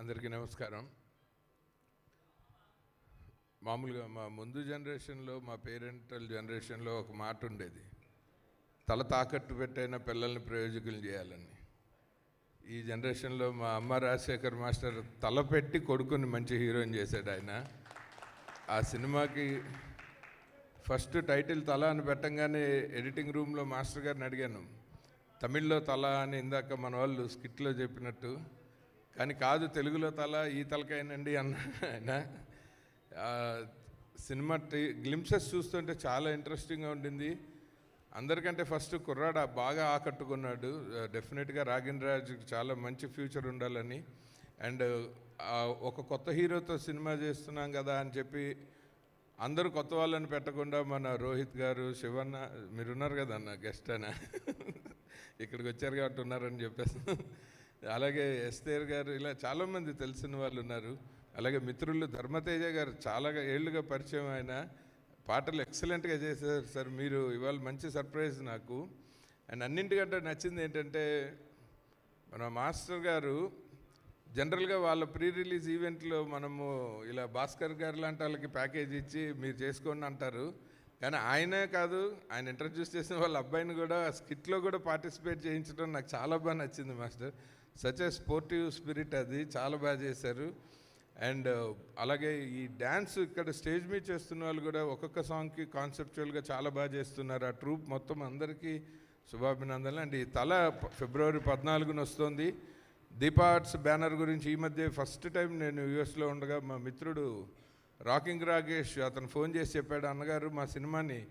అందరికీ నమస్కారం. మామూలుగా మా ముందు జనరేషన్లో, మా పేరెంటల్ జనరేషన్లో ఒక మాట ఉండేది, తల తాకట్టు పెట్టైన పిల్లల్ని ప్రయోజకులు చేయాలని. ఈ జనరేషన్లో మా అమ్మ రాజశేఖర్ మాస్టర్ తల పెట్టి కొడుకుని మంచి హీరోయిన్ చేశాడు ఆయన. ఆ సినిమాకి ఫస్ట్ టైటిల్ తల అని పెట్టంగానే ఎడిటింగ్ రూమ్లో మాస్టర్ గారిని అడిగాను, తమిళ్లో తల అని ఇందాక మన వాళ్ళు స్కిట్లో చెప్పినట్టు, కానీ కాదు తెలుగులో తల ఈ తలకైనండి అన్న ఆయన. సినిమా గ్లింప్సెస్ చూస్తుంటే చాలా ఇంట్రెస్టింగ్గా ఉండింది. అందరికంటే ఫస్ట్ కుర్రాడు బాగా ఆకట్టుకున్నాడు. డెఫినెట్గా రాగిన్ రాజుకి చాలా మంచి ఫ్యూచర్ ఉండాలని, అండ్ ఒక కొత్త హీరోతో సినిమా చేస్తున్నాం కదా అని చెప్పి అందరూ కొత్త వాళ్ళని పెట్టకుండా మన రోహిత్ గారు, శివన్న, మీరున్నారు కదన్న గెస్ట్ అని ఇక్కడికి వచ్చారు కాబట్టి ఉన్నారని చెప్పేసి, అలాగే ఎస్తేర్ గారు, ఇలా చాలామంది తెలిసిన వాళ్ళు ఉన్నారు. అలాగే మిత్రులు ధర్మతేజ గారు చాలా ఏళ్ళుగా పరిచయం, ఆయన పాటలు ఎక్సలెంట్గా చేశారు సార్. మీరు ఇవాళ మంచి సర్ప్రైజ్ నాకు. అండ్ అన్నింటికంటే నచ్చింది ఏంటంటే, మన మాస్టర్ గారు జనరల్గా వాళ్ళ ప్రీ రిలీజ్ ఈవెంట్లో మనము ఇలా భాస్కర్ గారు లాంటి వాళ్ళకి ప్యాకేజ్ ఇచ్చి మీరు చేసుకోండి అంటారు, కానీ ఆయనే కాదు, ఆయన ఇంట్రడ్యూస్ చేసిన వాళ్ళ అబ్బాయిని కూడా స్కిట్లో కూడా పార్టిసిపేట్ చేయించడం నాకు చాలా బాగా నచ్చింది master. Such a sportive spirit, అది చాలా బాగా చేశారు. అండ్ అలాగే ఈ డ్యాన్స్ ఇక్కడ స్టేజ్ మీద చేస్తున్న వాళ్ళు కూడా ఒక్కొక్క సాంగ్కి కాన్సెప్చువల్గా చాలా బాగా చేస్తున్నారు. ఆ ట్రూప్ మొత్తం అందరికీ శుభాభినందనలు. అండ్ ఈ తల ఫిబ్రవరి 14న వస్తుంది. దీపా ఆర్ట్స్ బ్యానర్ గురించి ఈ మధ్య ఫస్ట్ టైం నేను యూఎస్లో ఉండగా మా మిత్రుడు రాకింగ్ రాగేష్ అతను ఫోన్ చేసి చెప్పాడు, అన్నగారు మా సినిమాని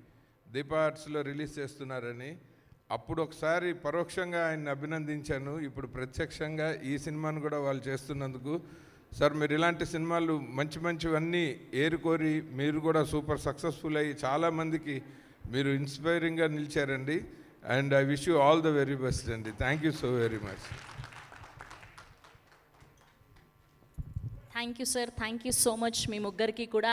దీపా ఆర్ట్స్లో రిలీజ్ చేస్తున్నారని. అప్పుడు ఒకసారి పరోక్షంగా ఆయన్ని అభినందించాను, ఇప్పుడు ప్రత్యక్షంగా ఈ సినిమాను కూడా వాళ్ళు చేస్తున్నందుకు. సార్, మీరు ఇలాంటి సినిమాలు మంచి మంచివన్నీ ఏరుకోరి మీరు కూడా సూపర్ సక్సెస్ఫుల్ అయ్యి చాలామందికి మీరు ఇన్స్పైరింగ్గా నిలిచారండి. And I wish you all the very best అండి. Thank you so very much. Thank you sir, thank you so much. మీ ముగ్గురికి కూడా